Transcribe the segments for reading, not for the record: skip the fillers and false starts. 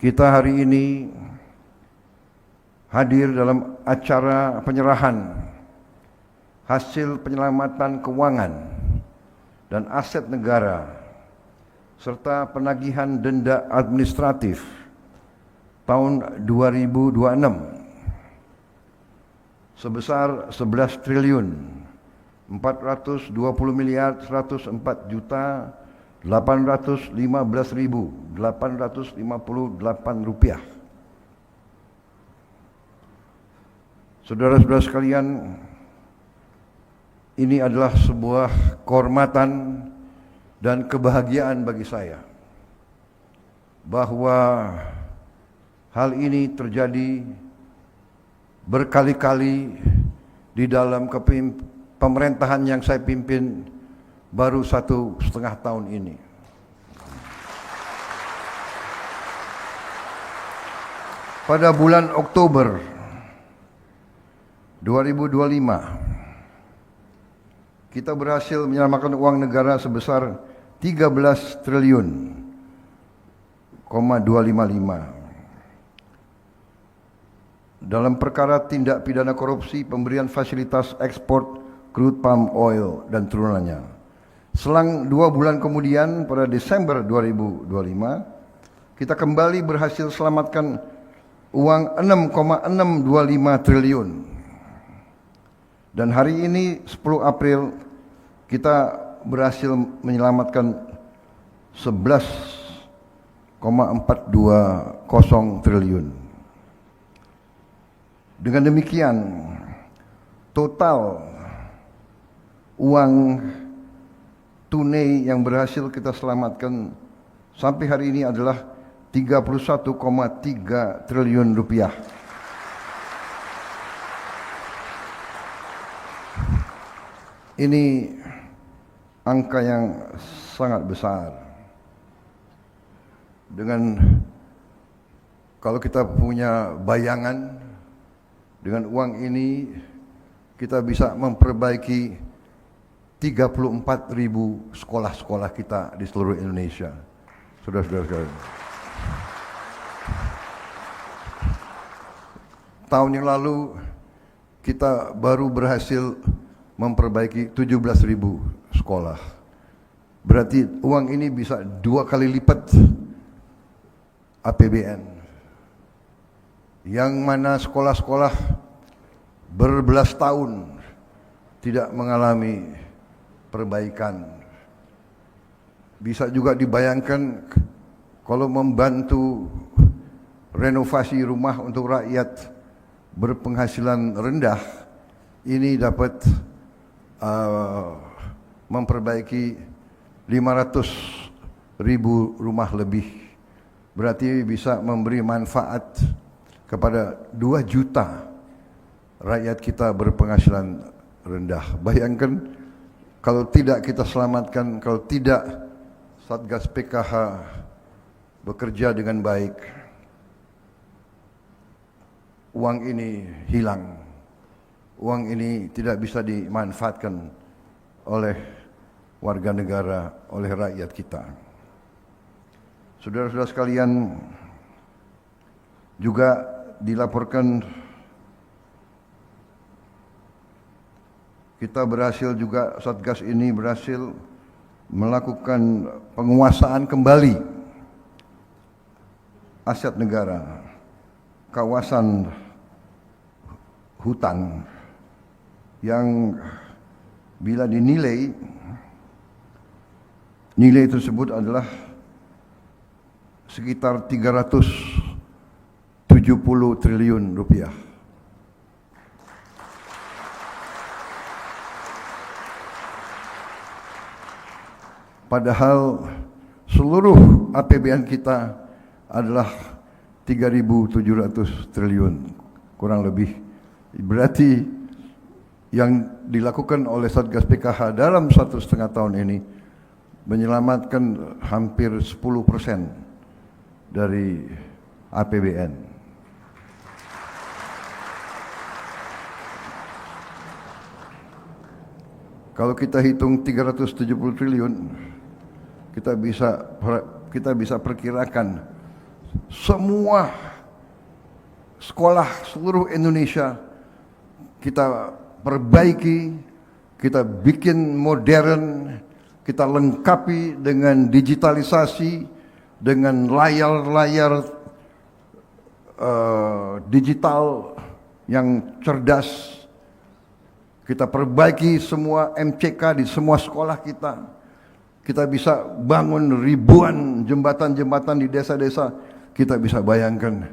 Kita hari ini hadir dalam acara penyerahan hasil penyelamatan keuangan dan aset negara serta penagihan denda administratif tahun 2026 sebesar 11 triliun 420 miliar 104 juta 815.858 rupiah. Saudara-saudara sekalian, ini adalah sebuah kehormatan dan kebahagiaan bagi saya bahwa hal ini terjadi berkali-kali di dalam pemerintahan yang saya pimpin baru 1,5 tahun ini. Pada bulan Oktober 2025, kita berhasil menyelamatkan uang negara sebesar 13 triliun 255 dalam perkara tindak pidana korupsi pemberian fasilitas ekspor crude palm oil dan turunannya. Selang 2 bulan kemudian, pada Desember 2025, kita kembali berhasil selamatkan uang 6,625 triliun. Dan hari ini 10 April kita berhasil menyelamatkan 11,420 triliun. Dengan demikian, total uang tunai yang berhasil kita selamatkan sampai hari ini adalah 31,3 triliun rupiah. Ini angka yang sangat besar. Dengan kalau kita punya bayangan, dengan uang ini kita bisa memperbaiki 34.000 sekolah-sekolah kita di seluruh Indonesia. Saudara-saudara sekalian. Tahun yang lalu kita baru berhasil memperbaiki 17.000 sekolah. Berarti uang ini bisa 2 kali lipat APBN. Yang mana sekolah-sekolah berbelas tahun tidak mengalami perbaikan. Bisa juga dibayangkan kalau membantu renovasi rumah untuk rakyat berpenghasilan rendah, ini dapat memperbaiki 500.000 rumah lebih. Berarti bisa memberi manfaat kepada 2 juta rakyat kita berpenghasilan rendah. Bayangkan kalau tidak kita selamatkan, kalau tidak Satgas PKH bekerja dengan baik, uang ini hilang. Uang ini tidak bisa dimanfaatkan oleh warga negara, oleh rakyat kita. Saudara-saudara sekalian, juga dilaporkan kita berhasil juga, Satgas ini berhasil melakukan penguasaan kembali aset negara, kawasan hutan yang bila dinilai, nilai tersebut adalah sekitar 370 triliun rupiah. Padahal seluruh APBN kita adalah 3.700 triliun kurang lebih. Berarti yang dilakukan oleh Satgas PKH dalam 1,5 tahun ini menyelamatkan hampir 10% dari APBN. Kalau kita hitung 370 triliun, kita bisa perkirakan semua sekolah seluruh Indonesia kita perbaiki, kita bikin modern, kita lengkapi dengan digitalisasi, dengan layar-layar digital yang cerdas. Kita perbaiki semua MCK di semua sekolah kita. Kita bisa bangun ribuan jembatan-jembatan di desa-desa. Kita bisa bayangkan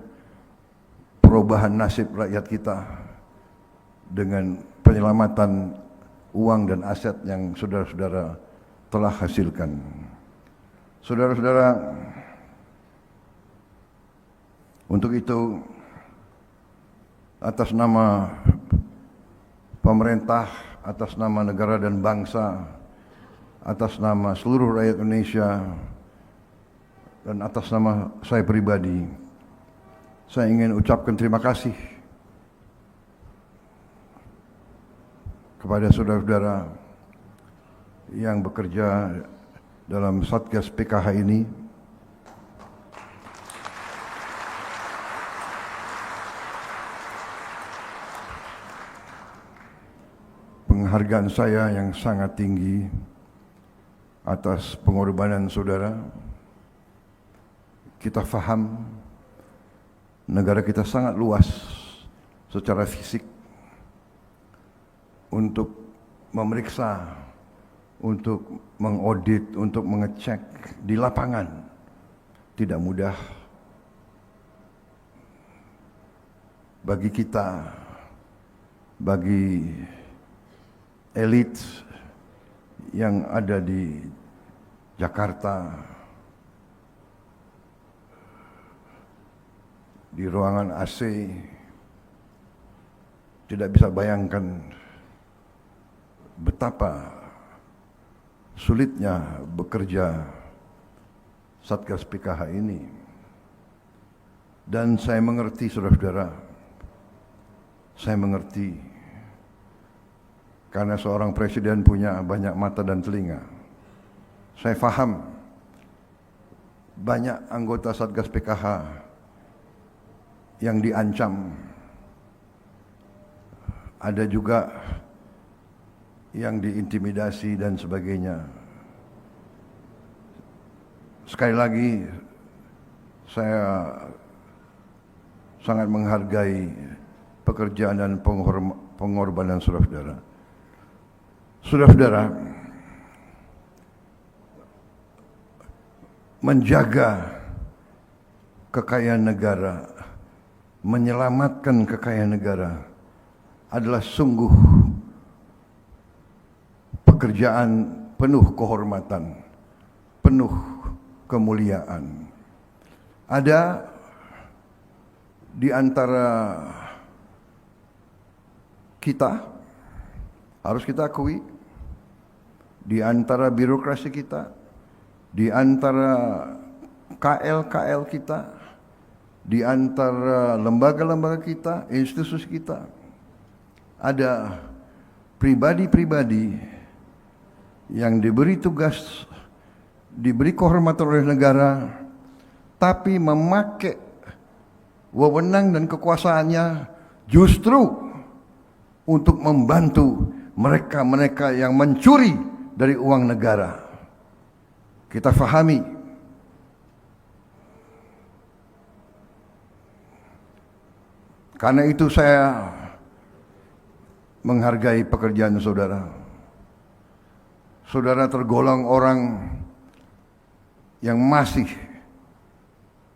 perubahan nasib rakyat kita dengan penyelamatan uang dan aset yang saudara-saudara telah hasilkan. Saudara-saudara, untuk itu atas nama pemerintah, atas nama negara dan bangsa, atas nama seluruh rakyat Indonesia, dan atas nama saya pribadi, saya ingin ucapkan terima kasih kepada saudara-saudara yang bekerja dalam Satgas PKH ini. Penghargaan saya yang sangat tinggi atas pengorbanan saudara. Kita faham negara kita sangat luas secara fisik. Untuk memeriksa, untuk mengaudit, untuk mengecek di lapangan tidak mudah bagi kita, bagi elit yang ada di Jakarta, di ruangan AC, tidak bisa bayangkan betapa sulitnya bekerja Satgas PKH ini. Dan saya mengerti, saudara-saudara, saya mengerti, karena seorang presiden punya banyak mata dan telinga. Saya faham banyak anggota Satgas PKH yang diancam. Ada juga yang diintimidasi dan sebagainya. Sekali lagi, saya sangat menghargai pekerjaan dan pengorbanan saudara-saudara. Saudara-saudara, menjaga kekayaan negara, menyelamatkan kekayaan negara adalah sungguh pekerjaan penuh kehormatan, penuh kemuliaan. Ada di antara kita, harus kita akui, di antara birokrasi kita, di antara KL-KL kita, di antara lembaga-lembaga kita, institusi kita, ada pribadi-pribadi yang diberi tugas, diberi kehormatan oleh negara, tapi memakai wewenang dan kekuasaannya justru untuk membantu mereka-mereka yang mencuri dari uang negara. Kita fahami, karena itu saya menghargai pekerjaan saudara. Saudara tergolong orang yang masih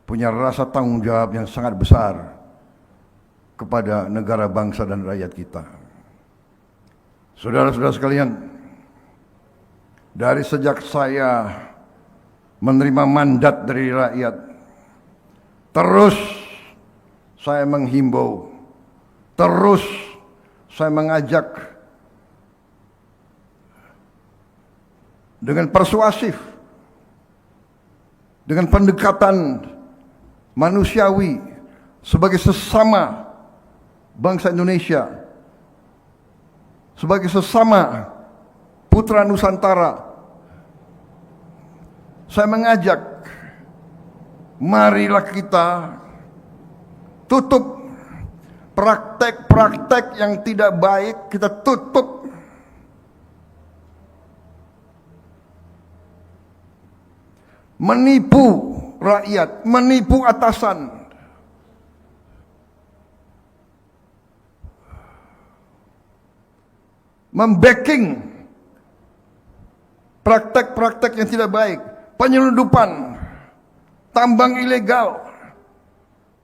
punya rasa tanggung jawab yang sangat besar kepada negara, bangsa, dan rakyat kita. Saudara-saudara sekalian, dari sejak saya menerima mandat dari rakyat, terus saya menghimbau, terus saya mengajak dengan persuasif, dengan pendekatan manusiawi sebagai sesama bangsa Indonesia, sebagai sesama putra Nusantara. Saya mengajak marilah kita tutup praktek-praktek yang tidak baik, kita tutup. Menipu rakyat, menipu atasan. Membacking praktek-praktek yang tidak baik, penyelundupan, tambang ilegal,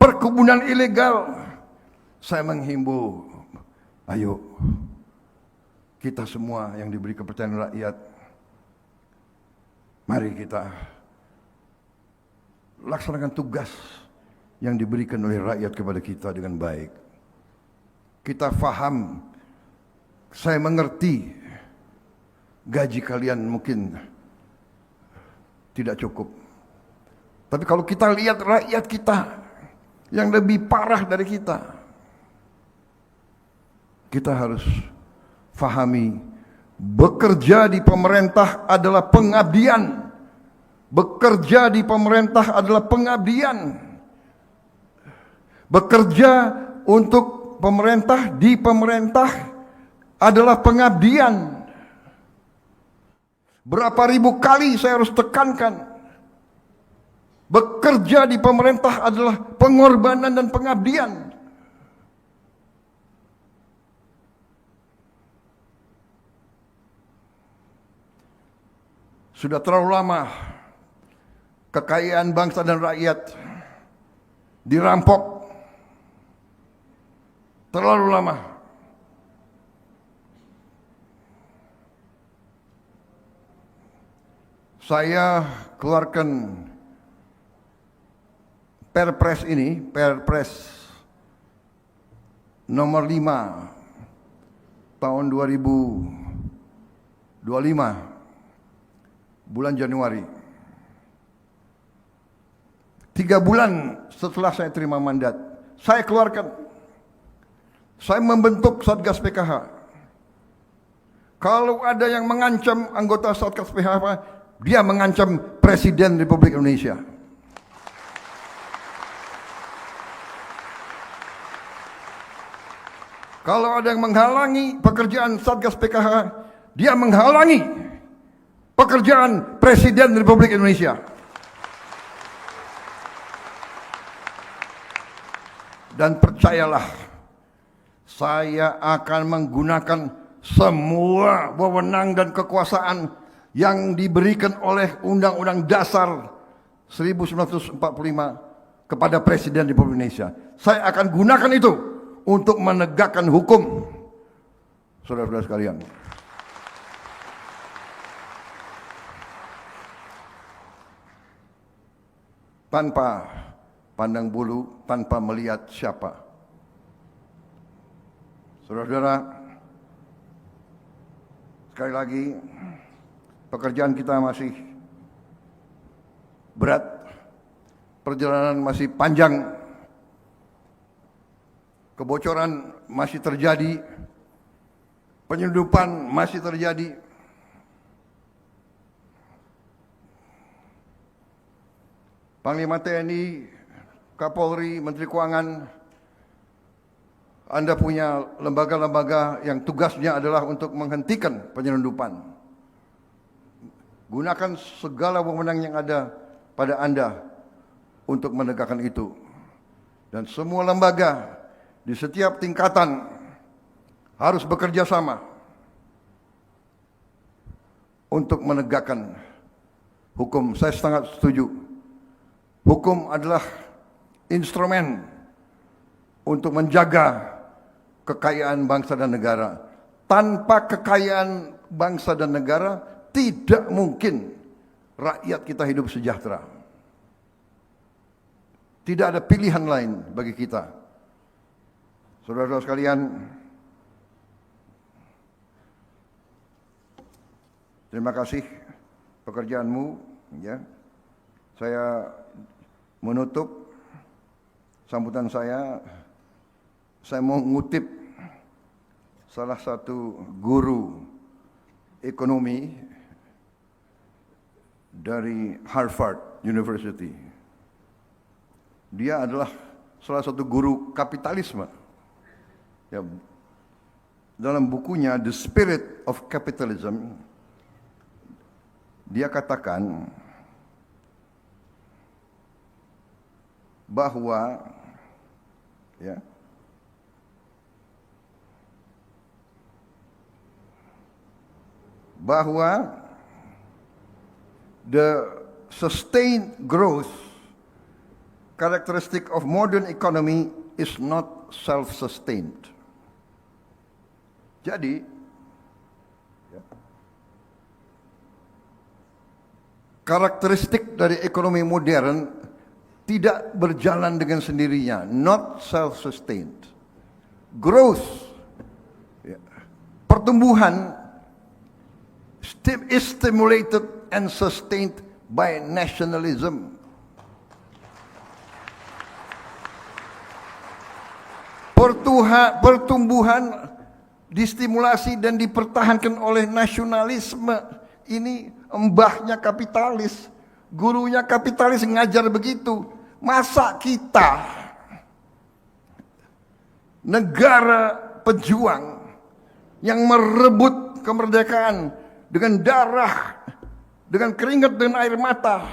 perkebunan ilegal. Saya menghimbau, ayo kita semua yang diberi kepercayaan rakyat, mari kita laksanakan tugas yang diberikan oleh rakyat kepada kita dengan baik. Kita faham, saya mengerti gaji kalian mungkin tidak cukup. Tapi kalau kita lihat rakyat kita yang lebih parah dari kita harus fahami, bekerja di pemerintah adalah pengabdian. Bekerja di pemerintah adalah pengabdian. Bekerja untuk pemerintah, di pemerintah adalah pengabdian. Berapa ribu kali saya harus tekankan, bekerja di pemerintah adalah pengorbanan dan pengabdian. Sudah terlalu lama kekayaan bangsa dan rakyat dirampok. Terlalu lama. Saya keluarkan Perpres ini, Perpres nomor 5 tahun 2025 bulan Januari. 3 bulan setelah saya terima mandat, saya keluarkan. Saya membentuk Satgas PKH. Kalau ada yang mengancam anggota Satgas PKH, dia mengancam Presiden Republik Indonesia. Kalau ada yang menghalangi pekerjaan Satgas PKH, dia menghalangi pekerjaan Presiden Republik Indonesia. Dan percayalah, saya akan menggunakan semua wewenang dan kekuasaan yang diberikan oleh Undang-Undang Dasar 1945 kepada Presiden Republik Indonesia. Saya akan gunakan itu untuk menegakkan hukum. Saudara-saudara sekalian, tanpa pandang bulu, tanpa melihat siapa. Saudara-saudara, sekali lagi, pekerjaan kita masih berat, perjalanan masih panjang, kebocoran masih terjadi, penyelundupan masih terjadi. Panglima TNI, Kapolri, Menteri Keuangan, Anda punya lembaga-lembaga yang tugasnya adalah untuk menghentikan penyelundupan. Gunakan segala wewenang yang ada pada Anda untuk menegakkan itu. Dan semua lembaga di setiap tingkatan harus bekerja sama untuk menegakkan hukum. Saya sangat setuju. Hukum adalah instrumen untuk menjaga kekayaan bangsa dan negara. Tanpa kekayaan bangsa dan negara, tidak mungkin rakyat kita hidup sejahtera. Tidak ada pilihan lain bagi kita. Saudara-saudara sekalian, terima kasih pekerjaanmu. Ya, saya menutup sambutan saya mau ngutip salah satu guru ekonomi dari Harvard University. Dia adalah salah satu guru kapitalisme. Ya, dalam bukunya The Spirit of Capitalism, dia katakan bahwa ya, bahwa the sustained growth characteristic of modern economy is not self-sustained. Jadi, ya, karakteristik dari ekonomi modern tidak berjalan dengan sendirinya, not self-sustained. Growth, ya, pertumbuhan is stimulated and sustained by nationalism. Pertumbuhan distimulasi dan dipertahankan oleh nasionalisme. Ini embahnya kapitalis, gurunya kapitalis ngajar begitu. Masa kita negara pejuang yang merebut kemerdekaan dengan darah, dengan keringat dan air mata,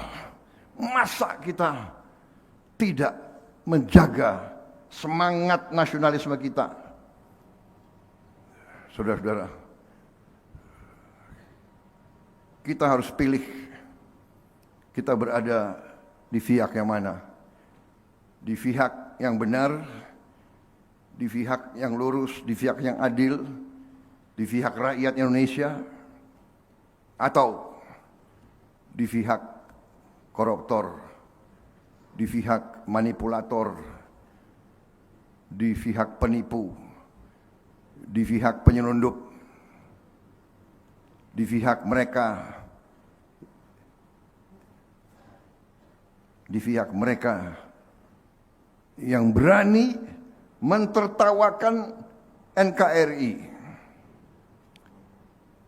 masa kita tidak menjaga semangat nasionalisme kita? Saudara-saudara, kita harus pilih kita berada di pihak yang mana. Di pihak yang benar, di pihak yang lurus, di pihak yang adil, di pihak rakyat Indonesia, atau di pihak koruptor, di pihak manipulator, di pihak penipu, di pihak penyelundup, di pihak mereka, di pihak mereka yang berani mentertawakan NKRI.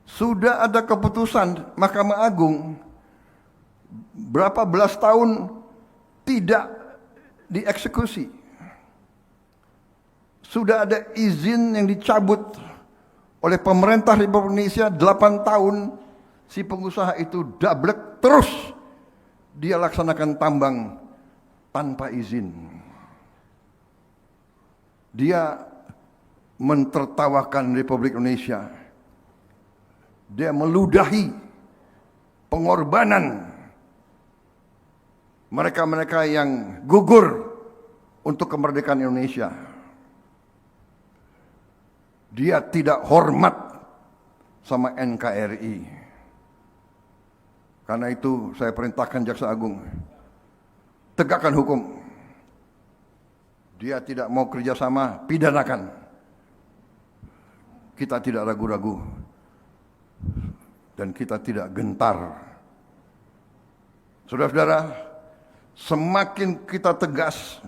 Sudah ada keputusan Mahkamah Agung berapa belas tahun tidak dieksekusi. Sudah ada izin yang dicabut oleh pemerintah Republik Indonesia 8 tahun. Si pengusaha itu dablek terus dia laksanakan tambang tanpa izin. Dia mentertawakan Republik Indonesia. Dia meludahi pengorbanan mereka-mereka yang gugur untuk kemerdekaan Indonesia. Dia tidak hormat sama NKRI. Karena itu saya perintahkan Jaksa Agung, tegakkan hukum. Dia tidak mau kerjasama, pidanakan. Kita tidak ragu-ragu. Dan kita tidak gentar. Saudara-saudara, semakin kita tegas,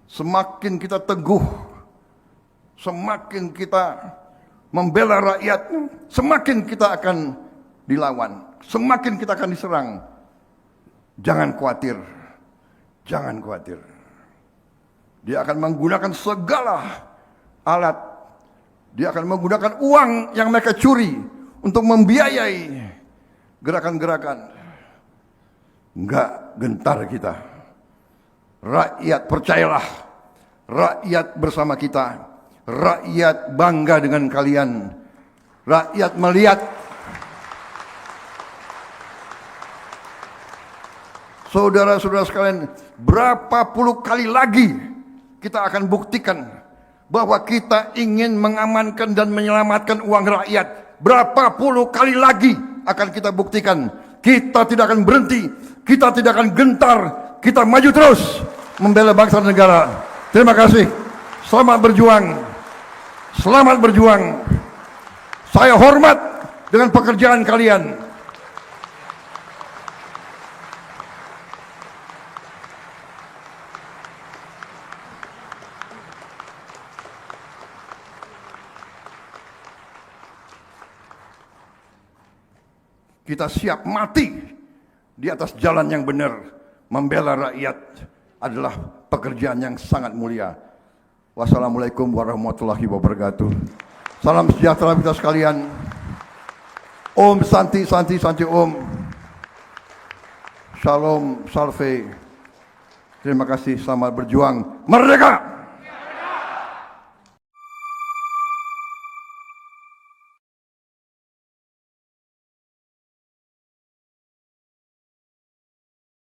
semakin kita teguh, semakin kita membela rakyat, semakin kita akan dilawan, semakin kita akan diserang. Jangan khawatir, jangan khawatir. Dia akan menggunakan segala alat. Dia akan menggunakan uang yang mereka curi untuk membiayai gerakan-gerakan. Enggak gentar kita. Rakyat percayalah, rakyat bersama kita. Rakyat bangga dengan kalian. Rakyat melihat saudara-saudara sekalian, berapa puluh kali lagi kita akan buktikan bahwa kita ingin mengamankan dan menyelamatkan uang rakyat. Berapa puluh kali lagi akan kita buktikan. Kita tidak akan berhenti, kita tidak akan gentar, kita maju terus membela bangsa dan negara. Terima kasih. Selamat berjuang. Selamat berjuang. Saya hormat dengan pekerjaan kalian. Kita siap mati di atas jalan yang benar, membela rakyat adalah pekerjaan yang sangat mulia. Wassalamualaikum warahmatullahi wabarakatuh. Salam sejahtera kita sekalian. Om Santi Santi Santi Om. Shalom Salve. Terima kasih, selamat berjuang. Merdeka!